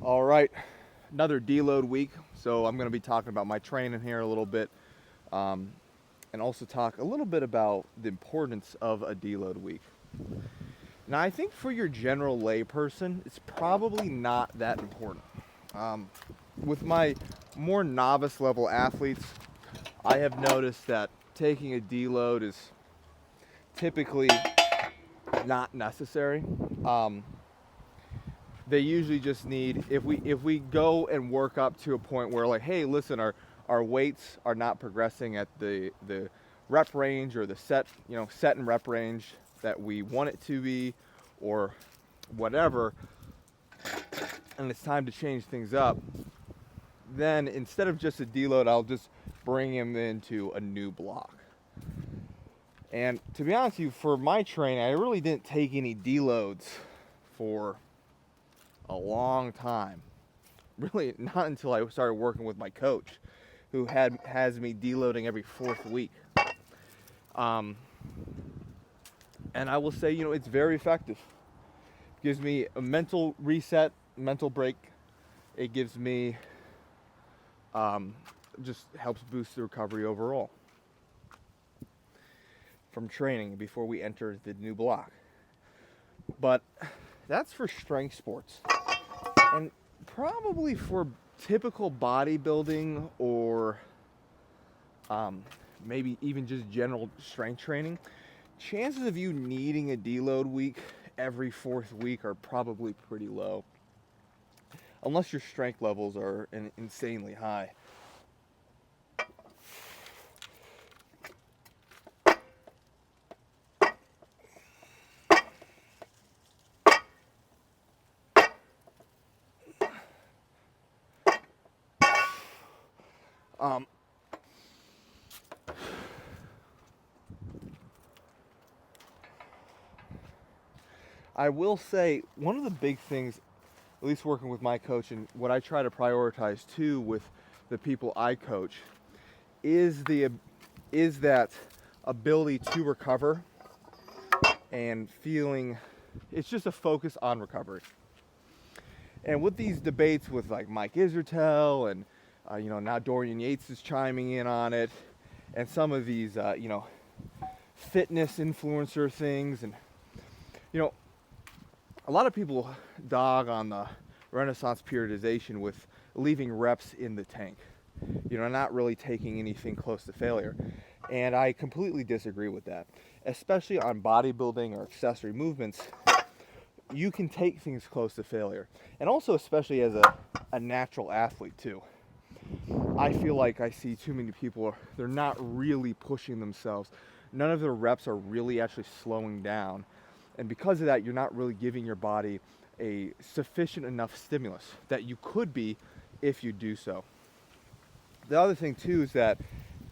All right, another deload week. So I'm going to be talking about my training here a little bit, and also talk a little bit about the importance of a deload week. Now, I think for your general layperson, it's probably not that important. Um, with my more novice level athletes, I have noticed that taking a deload is typically not necessary. Um, they usually just need, if we go and work up to a point where, like, hey, listen, our weights are not progressing at the rep range or the set and rep range that we want it to be, or whatever, and it's time to change things up, then instead of just a deload, I'll just bring him into a new block. And to be honest with you, for my training, I really didn't take any deloads for a long time. Really not until I started working with my coach, who has me deloading every fourth week. And I will say, it's very effective. It gives me a mental reset, mental break. It gives me, just helps boost the recovery overall from training before we enter the new block. But that's for strength sports. And probably for typical bodybuilding or maybe even just general strength training, chances of you needing a deload week every fourth week are probably pretty low, unless your strength levels are insanely high. I will say one of the big things, at least working with my coach, and what I try to prioritize too with the people I coach, is that ability to recover and feeling. It's just a focus on recovery. And with these debates with like Mike Israetel and now Dorian Yates is chiming in on it, and some of these fitness influencer things, and a lot of people dog on the Renaissance periodization with leaving reps in the tank, not really taking anything close to failure. And I completely disagree with that. Especially on bodybuilding or accessory movements, you can take things close to failure. And also especially as a natural athlete too. I feel like I see too many people, they're not really pushing themselves. None of their reps are really actually slowing down. And because of that, you're not really giving your body a sufficient enough stimulus that you could be if you do so. The other thing too is that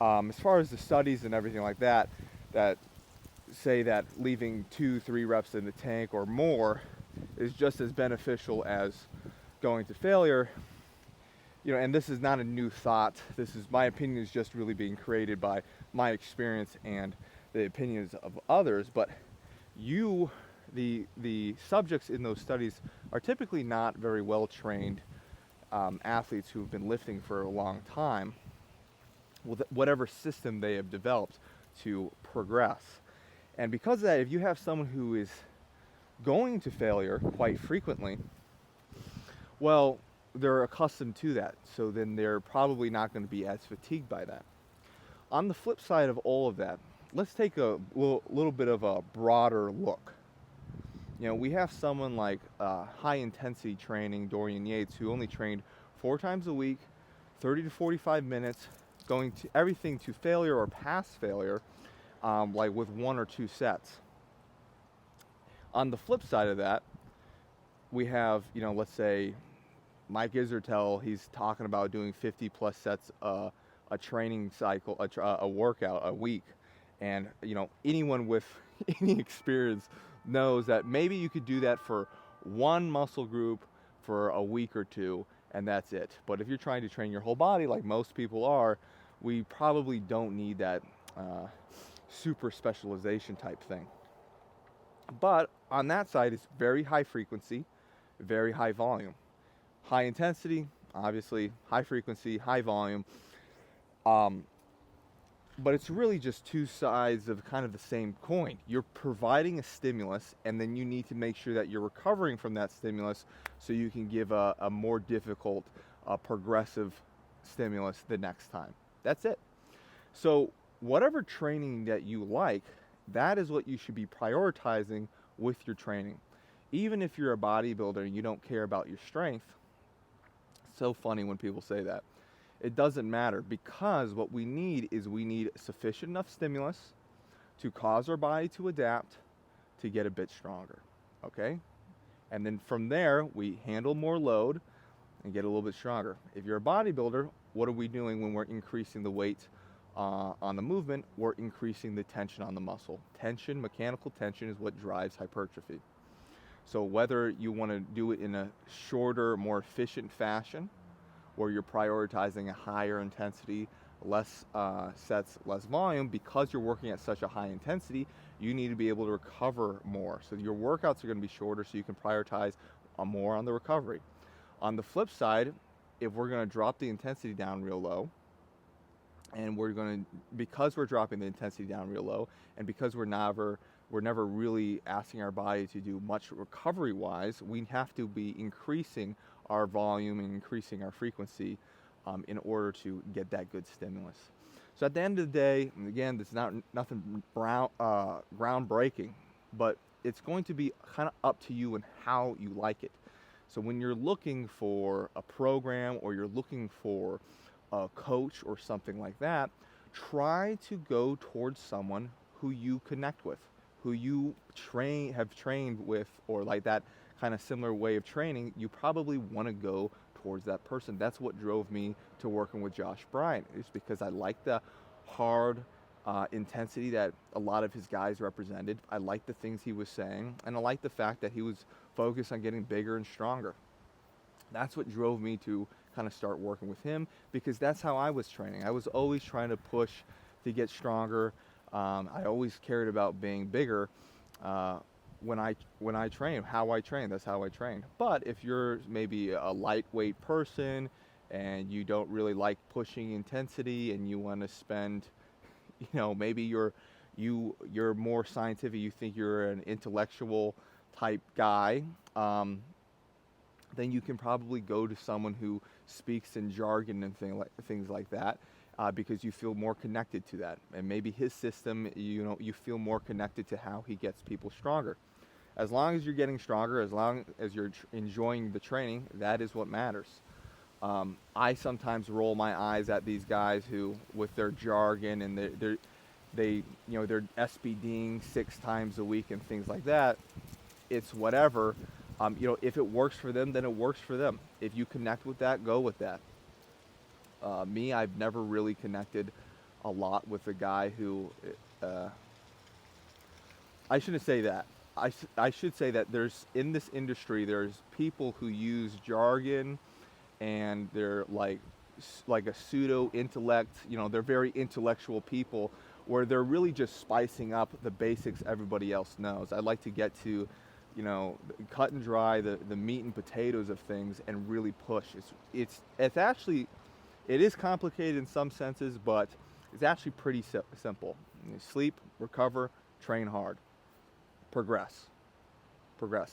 as far as the studies and everything like that, that say that leaving 2-3 reps in the tank or more is just as beneficial as going to failure, and this is not a new thought. This is, my opinion is just really being created by my experience and the opinions of others, but the subjects in those studies are typically not very well trained athletes who have been lifting for a long time with whatever system they have developed to progress. And because of that, if you have someone who is going to failure quite frequently, well, they're accustomed to that, so then they're probably not going to be as fatigued by that. On the flip side of all of that, let's take a little bit of a broader look. We have someone like high intensity training, Dorian Yates, who only trained 4 times a week, 30 to 45 minutes, going to everything to failure or past failure, like with 1 or 2 sets. On the flip side of that, we have, let's say Mike Israetel, he's talking about doing 50 plus sets a training cycle, a workout a week. And, anyone with any experience knows that maybe you could do that for one muscle group for a week or 2, and that's it. But if you're trying to train your whole body, like most people are, we probably don't need that super specialization type thing. But on that side, it's very high frequency, very high volume. high intensity, obviously high frequency, high volume. Um, but it's really just two sides of kind of the same coin. You're providing a stimulus, and then you need to make sure that you're recovering from that stimulus so you can give a more difficult, progressive stimulus the next time. That's it. So whatever training that you like, that is what you should be prioritizing with your training. Even if you're a bodybuilder and you don't care about your strength, it's so funny when people say that. It doesn't matter, because what we need is we need sufficient enough stimulus to cause our body to adapt to get a bit stronger, okay? And then from there, we handle more load and get a little bit stronger. If you're a bodybuilder, what are we doing when we're increasing the weight on the movement? We're increasing the tension on the muscle. Tension, mechanical tension, is what drives hypertrophy. So whether you want to do it in a shorter, more efficient fashion, where you're prioritizing a higher intensity, less sets, less volume, because you're working at such a high intensity, you need to be able to recover more. So your workouts are going to be shorter so you can prioritize more on the recovery. On the flip side, if we're going to drop the intensity down real low, and because we're dropping the intensity down real low, and because we're never really asking our body to do much recovery wise, we have to be increasing our volume and increasing our frequency in order to get that good stimulus. So at the end of the day, and again, this is nothing groundbreaking, but it's going to be kind of up to you and how you like it. So when you're looking for a program, or you're looking for a coach or something like that, try to go towards someone who you connect with, who you have trained with, or like that kind of similar way of training. You probably want to go towards that person. That's what drove me to working with Josh Bryant, is because I like the hard intensity that a lot of his guys represented. I liked the things he was saying, and I liked the fact that he was focused on getting bigger and stronger. That's what drove me to kind of start working with him, because that's how I was training. I was always trying to push to get stronger. I always cared about being bigger when I train, how I train. That's how I train. But if you're maybe a lightweight person and you don't really like pushing intensity, and you want to spend, maybe you're more scientific, you think you're an intellectual type guy, then you can probably go to someone who speaks in jargon and things like that, because you feel more connected to that. And maybe his system, you feel more connected to how he gets people stronger. As long as you're getting stronger, as long as you're enjoying the training, that is what matters. I sometimes roll my eyes at these guys who, with their jargon, and they're SBDing 6 times a week and things like that. It's whatever. If it works for them, then it works for them. If you connect with that, go with that. Me, I've never really connected a lot with a guy who, I shouldn't say that. I should say that in this industry, there's people who use jargon, and they're like a pseudo intellect, they're very intellectual people, where they're really just spicing up the basics everybody else knows. I like to get to cut and dry, the meat and potatoes of things, and really push. It is complicated in some senses, but it's actually pretty simple. Sleep, recover, train hard, progress.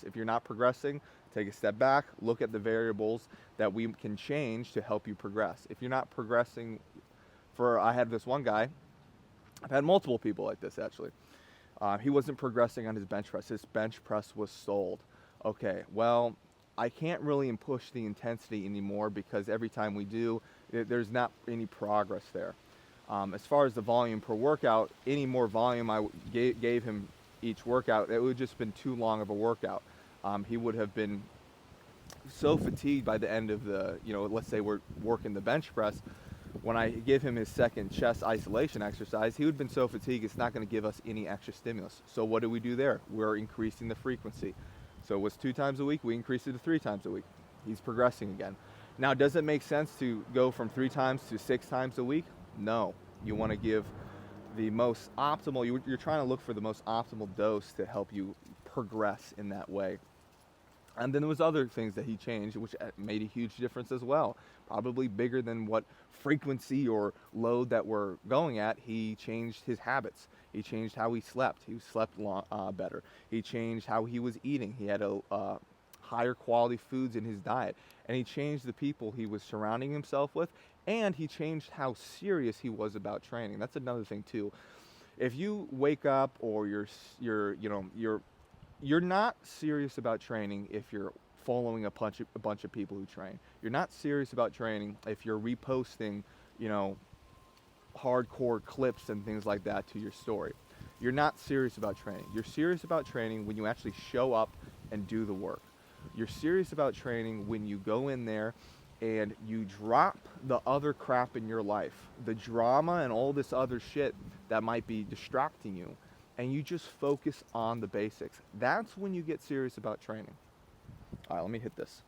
If you're not progressing, take a step back, look at the variables that we can change to help you progress. If you're not progressing, I had this one guy, I've had multiple people like this actually. He wasn't progressing on his bench press. His bench press was sold. Okay, well, I can't really push the intensity anymore, because every time we do, there's not any progress there. As far as the volume per workout, any more volume I gave him each workout, it would have just been too long of a workout. He would have been so fatigued by the end of let's say we're working the bench press. When I give him his second chest isolation exercise, he would have been so fatigued, it's not going to give us any extra stimulus. So what do we do there? We're increasing the frequency. So it was 2 times a week, we increased it to 3 times a week. He's progressing again. Now, does it make sense to go from 3 times to 6 times a week? No. You want to give the most optimal, you're trying to look for the most optimal dose to help you progress in that way. And then there was other things that he changed, which made a huge difference as well. Probably bigger than what frequency or load that we're going at. He changed his habits. He changed how he slept. He slept better. He changed how he was eating. He had a higher quality foods in his diet. And he changed the people he was surrounding himself with. And he changed how serious he was about training. That's another thing too. If you wake up or you're not serious about training if you're following a bunch of people who train. You're not serious about training if you're reposting, hardcore clips and things like that to your story. You're not serious about training. You're serious about training when you actually show up and do the work. You're serious about training when you go in there and you drop the other crap in your life, the drama and all this other shit that might be distracting you, and you just focus on the basics. That's when you get serious about training. All right, let me hit this.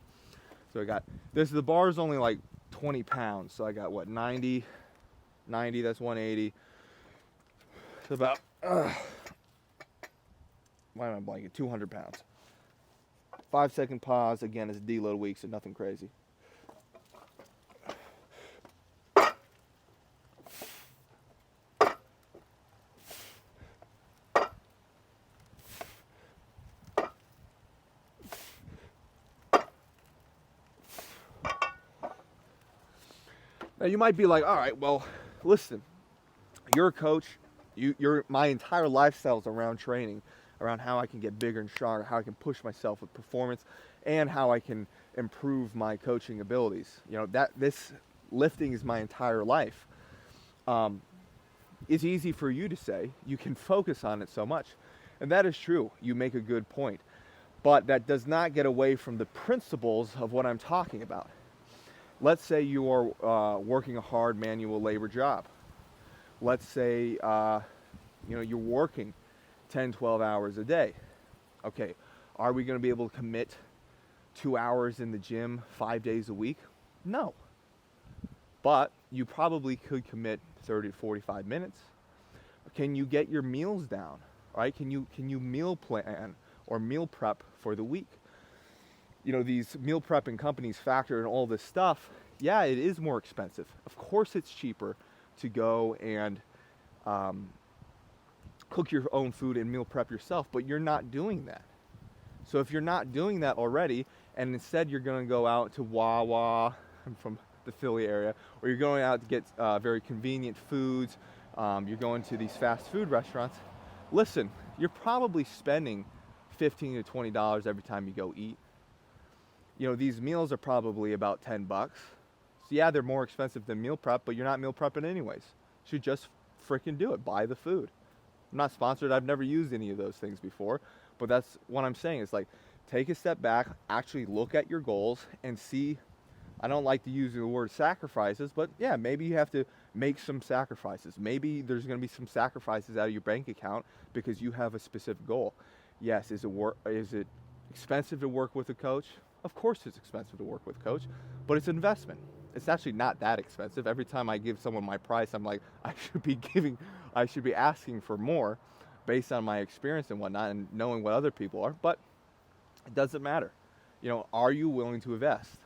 So I got this. The bar is only like 20 pounds, so I got what, 90, that's 180. It's about why am I blanking? 200 pounds. 5-second pause. Again, it's deload week, so nothing crazy. Now you might be like, all right, well, listen, you're a coach. My entire lifestyle is around training, around how I can get bigger and stronger, how I can push myself with performance, and how I can improve my coaching abilities. This lifting is my entire life. It's easy for you to say. You can focus on it so much, and that is true. You make a good point, but that does not get away from the principles of what I'm talking about. Let's say you are working a hard manual labor job. Let's say you're working 10, 12 hours a day. Okay, are we going to be able to commit 2 hours in the gym 5 days a week? No. But you probably could commit 30 to 45 minutes. Can you get your meals down? Right? Can you meal plan or meal prep for the week? These meal prepping companies factor in all this stuff. Yeah, it is more expensive. Of course it's cheaper to go and cook your own food and meal prep yourself, but you're not doing that. So if you're not doing that already, and instead you're going to go out to Wawa, I'm from the Philly area, or you're going out to get very convenient foods, you're going to these fast food restaurants, listen, you're probably spending $15 to $20 every time you go eat. These meals are probably about $10. So yeah, they're more expensive than meal prep, but you're not meal prepping anyways. You should just freaking do it. Buy the food. I'm not sponsored. I've never used any of those things before, but that's what I'm saying. It's like, take a step back, actually look at your goals and see. I don't like to use the word sacrifices, but yeah, maybe you have to make some sacrifices. Maybe there's going to be some sacrifices out of your bank account because you have a specific goal. Yes, is it expensive to work with a coach? Of course it's expensive to work with a coach, but it's an investment. It's actually not that expensive. Every time I give someone my price, I'm like, I should be asking for more based on my experience and whatnot and knowing what other people are, but it doesn't matter. Are you willing to invest?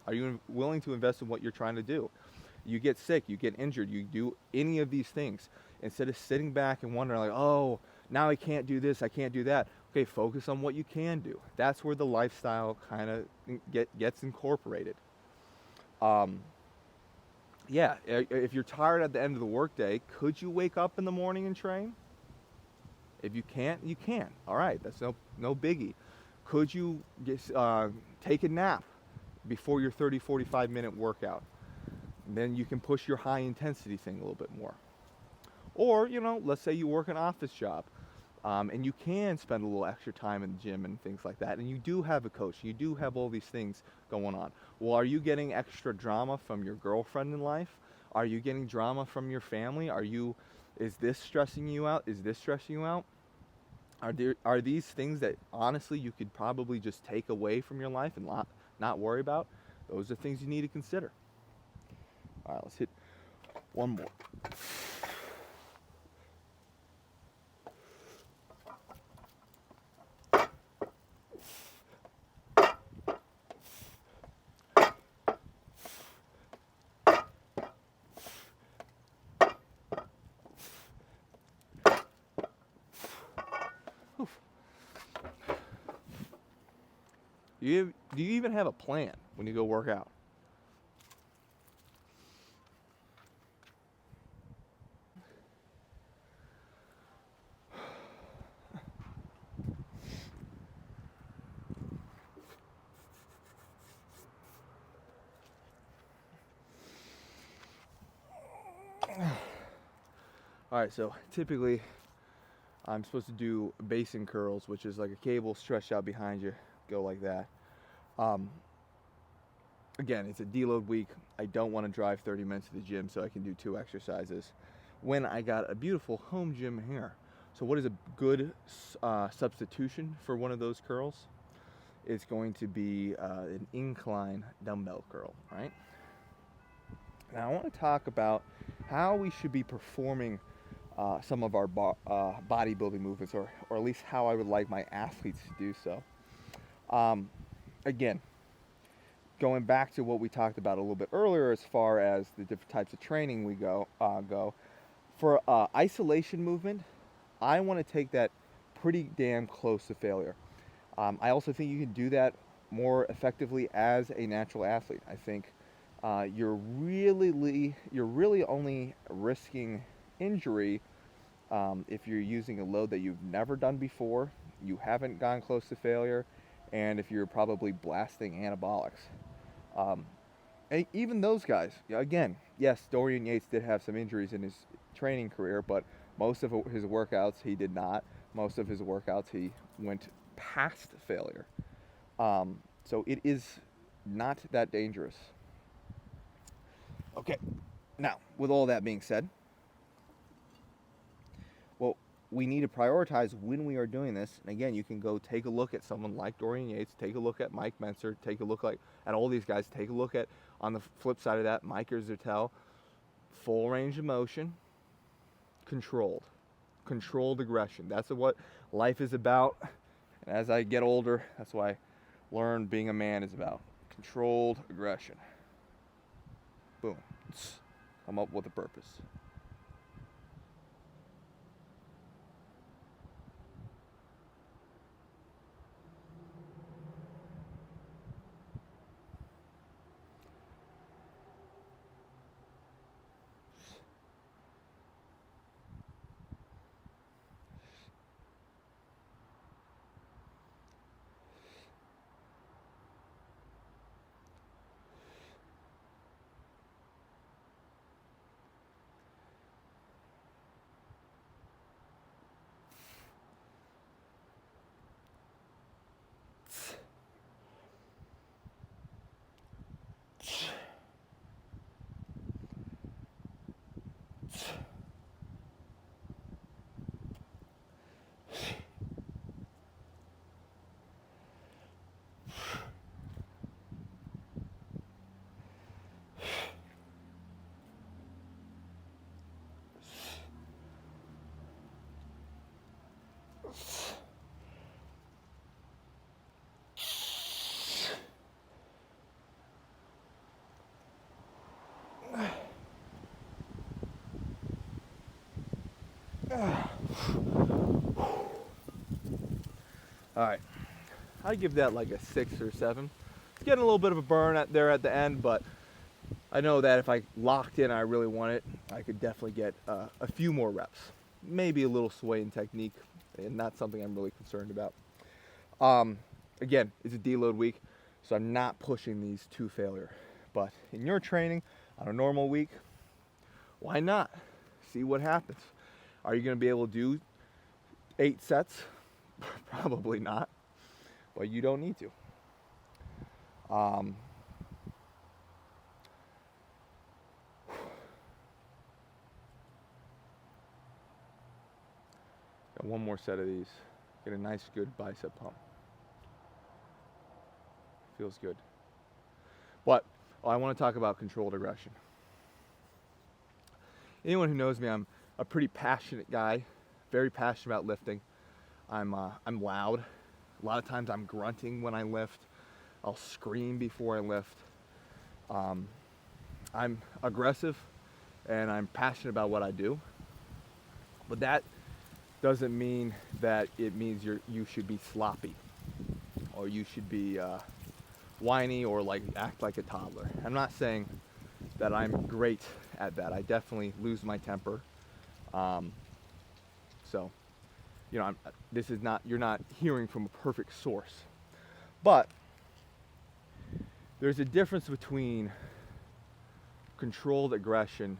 Are you willing to invest in what you're trying to do? You get sick, you get injured, you do any of these things. Instead of sitting back and wondering like, oh, now I can't do this, I can't do that. Okay, focus on what you can do. That's where the lifestyle kind of gets incorporated. Yeah, if you're tired at the end of the workday, could you wake up in the morning and train? If you can't, you can't. All right, that's no biggie. Could you take a nap before your 30, 45 minute workout? And then you can push your high intensity thing a little bit more. Or, let's say you work an office job. And you can spend a little extra time in the gym and things like that. And you do have a coach. You do have all these things going on. Well, are you getting extra drama from your girlfriend in life? Are you getting drama from your family? Is this stressing you out? Is this stressing you out? Are these things that honestly you could probably just take away from your life and not worry about? Those are things you need to consider. All right, let's hit one more. Do you even have a plan when you go work out? All right, so typically I'm supposed to do basin curls, which is like a cable stretched out behind you, go like that. Again, it's a deload week. I don't want to drive 30 minutes to the gym so I can do 2 exercises when I got a beautiful home gym here. So what is a good substitution for one of those curls? It's going to be an incline dumbbell curl, right? Now I want to talk about how we should be performing some of our bodybuilding movements, or at least how I would like my athletes to do so. Again, going back to what we talked about a little bit earlier as far as the different types of training we go for isolation movement, I want to take that pretty damn close to failure. I also think you can do that more effectively as a natural athlete. I think you're really only risking injury if you're using a load that you've never done before, you haven't gone close to failure, and if you're probably blasting anabolics. And even those guys, again, yes, Dorian Yates did have some injuries in his training career, but most of his workouts he did not. Most of his workouts he went past failure. So it is not that dangerous. Okay, now with all that being said, well, we need to prioritize when we are doing this. And again, you can go take a look at someone like Dorian Yates, take a look at Mike Menser, take a look at all these guys, take a look at, on the flip side of that, Mike Zertel, full range of motion, controlled aggression. That's what life is about. And as I get older, that's why I learned being a man is about. Controlled aggression. Boom. Come up with a purpose. All right, I give that like a 6 or 7. It's getting a little bit of a burn there at the end, but I know that if I locked in, I really want it, I could definitely get a few more reps. Maybe a little sway in technique, and not something I'm really concerned about. Again, it's a deload week, so I'm not pushing these to failure. But in your training on a normal week, why not? See what happens. Are you going to be able to do 8 sets? Probably not, but you don't need to. Got one more set of these. Get a nice, good bicep pump. Feels good. But I want to talk about controlled aggression. Anyone who knows me, I'm a pretty passionate guy, very passionate about lifting. I'm loud. A lot of times I'm grunting when I lift. I'll scream before I lift. I'm aggressive and I'm passionate about what I do. But that doesn't mean that it means you should be sloppy or you should be whiny or like act like a toddler. I'm not saying that I'm great at that. I definitely lose my temper. Um, so, you know, this is not, you're not hearing from a perfect source. But there's a difference between controlled aggression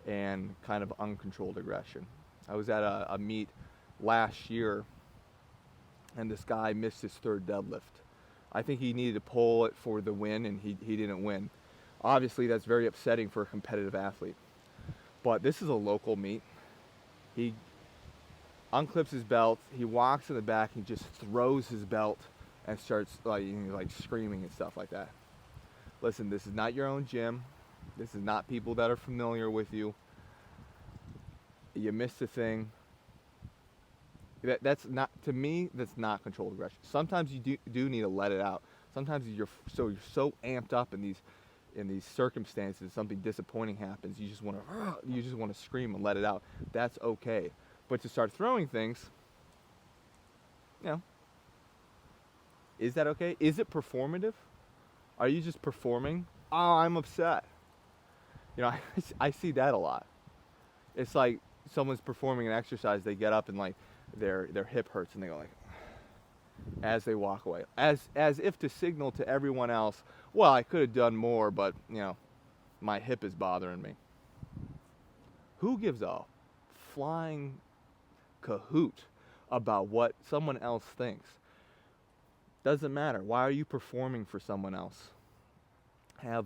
and kind of uncontrolled aggression. I was at a meet last year, and this guy missed his third deadlift. I think he needed to pull it for the win, and he didn't win. Obviously, that's very upsetting for a competitive athlete. But this is a local meet. He unclips his belt, he walks in the back, and just throws his belt and starts like screaming and stuff like that. Listen, this is not your own gym. This is not people that are familiar with you. You missed a thing. That's not, to me, that's not controlled aggression. Sometimes you do need to let it out. Sometimes you're so amped up in these circumstances, something disappointing happens, you just want to scream and let it out. That's okay. But to start throwing things, you know, is that okay? Is it performative? Are you just performing? Oh, I'm upset. You know, I see that a lot. It's like someone's performing an exercise, they get up and like their hip hurts and they go like, as they walk away, as if to signal to everyone else, well, I could have done more, but you know, my hip is bothering me. Who gives a flying cahoot about what someone else thinks? Doesn't matter. Why are you performing for someone else? You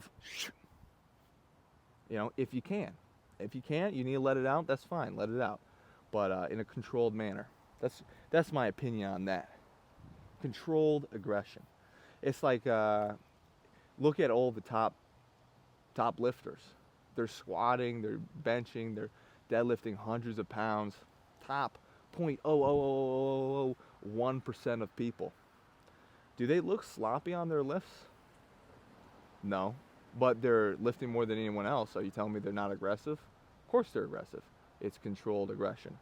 know, if you can. If you can't, you need to let it out, that's fine, let it out. But in a controlled manner. That's my opinion on that. Controlled aggression. It's like, look at all the top lifters. They're squatting, they're benching, they're deadlifting hundreds of pounds. Top 0.00001% of people. Do they look sloppy on their lifts? No. But they're lifting more than anyone else. Are you telling me they're not aggressive? Of course they're aggressive. It's controlled aggression.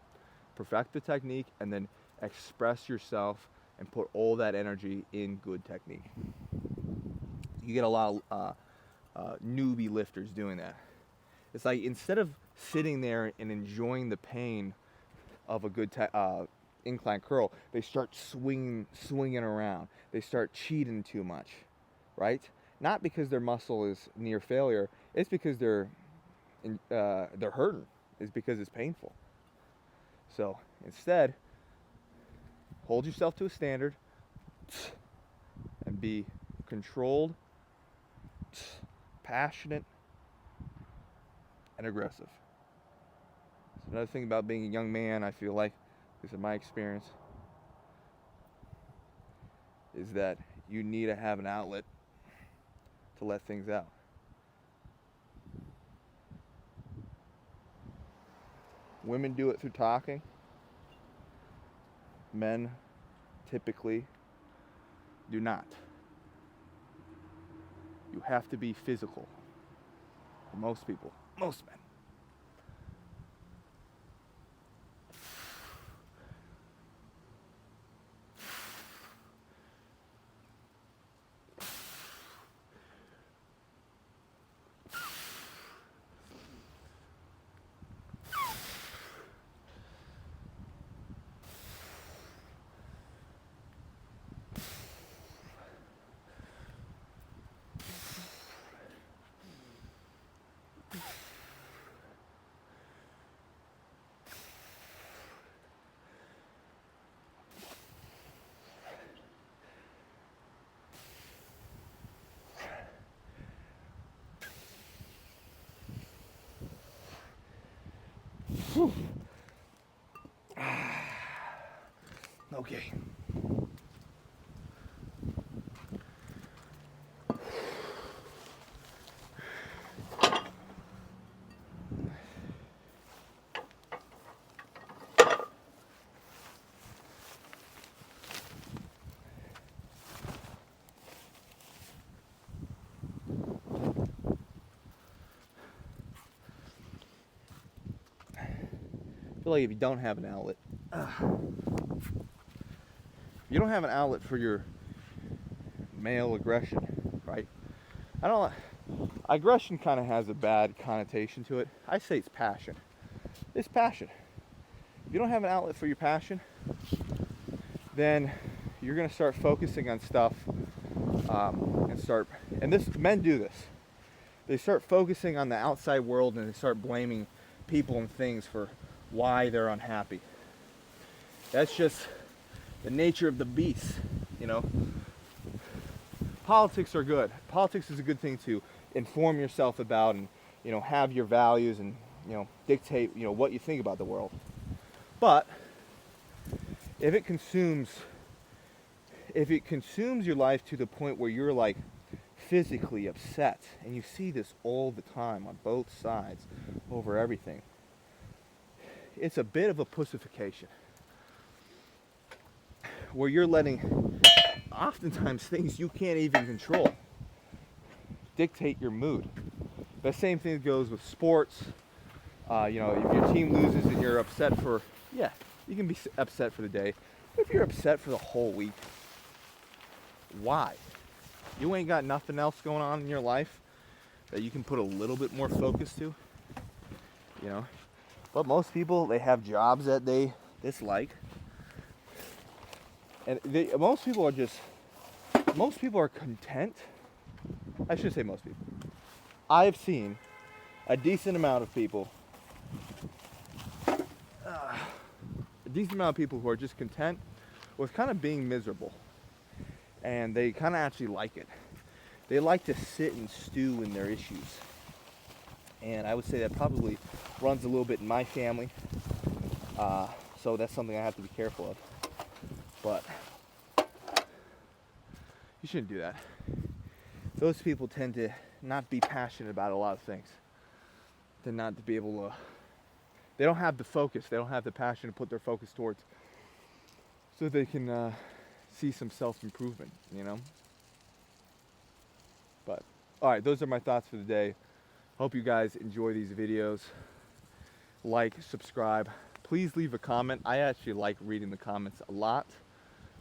Perfect the technique and then express yourself and put all that energy in good technique. You get a lot of newbie lifters doing that. It's like instead of sitting there and enjoying the pain of a good incline curl, they start swinging around. They start cheating too much, right? Not because their muscle is near failure. It's because they're hurting. It's because it's painful. So instead, hold yourself to a standard and be controlled, passionate, and aggressive. So another thing about being a young man, I feel like, this is my experience, is that you need to have an outlet to let things out. Women do it through talking. Men typically do not. You have to be physical. For most people, most men. Okay. I feel like if you don't have an outlet, if you don't have an outlet for your male aggression, right? I don't. Aggression kind of has a bad connotation to it. I say it's passion. It's passion. If you don't have an outlet for your passion, then you're going to start focusing on stuff and this, men do this. They start focusing on the outside world and they start blaming people and things for why they're unhappy. That's just the nature of the beast, you know. Politics are good. Politics is a good thing to inform yourself about and, you know, have your values and, you know, dictate, you know, what you think about the world. But if it consumes your life to the point where you're like physically upset, and you see this all the time on both sides over everything, it's a bit of a pussification where you're letting oftentimes things you can't even control dictate your mood. The same thing goes with sports. You know, if your team loses and you're upset for, yeah, you can be upset for the day. But if you're upset for the whole week, why? You ain't got nothing else going on in your life that you can put a little bit more focus to, you know? But most people, they have jobs that they dislike. And most people are content. I should say most people. I've seen a decent amount of people who are just content with kind of being miserable. And they kind of actually like it. They like to sit and stew in their issues. And I would say that probably runs a little bit in my family. So that's something I have to be careful of. But you shouldn't do that. Those people tend to not be passionate about a lot of things. They're not to be able to, they don't have the focus, they don't have the passion to put their focus towards, so they can see some self-improvement, you know? But, alright, those are my thoughts for the day. Hope you guys enjoy these videos. Like, subscribe. Please leave a comment. I actually like reading the comments a lot.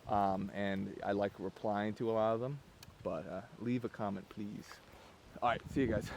And I like replying to a lot of them. But leave a comment, please. Alright, see you guys.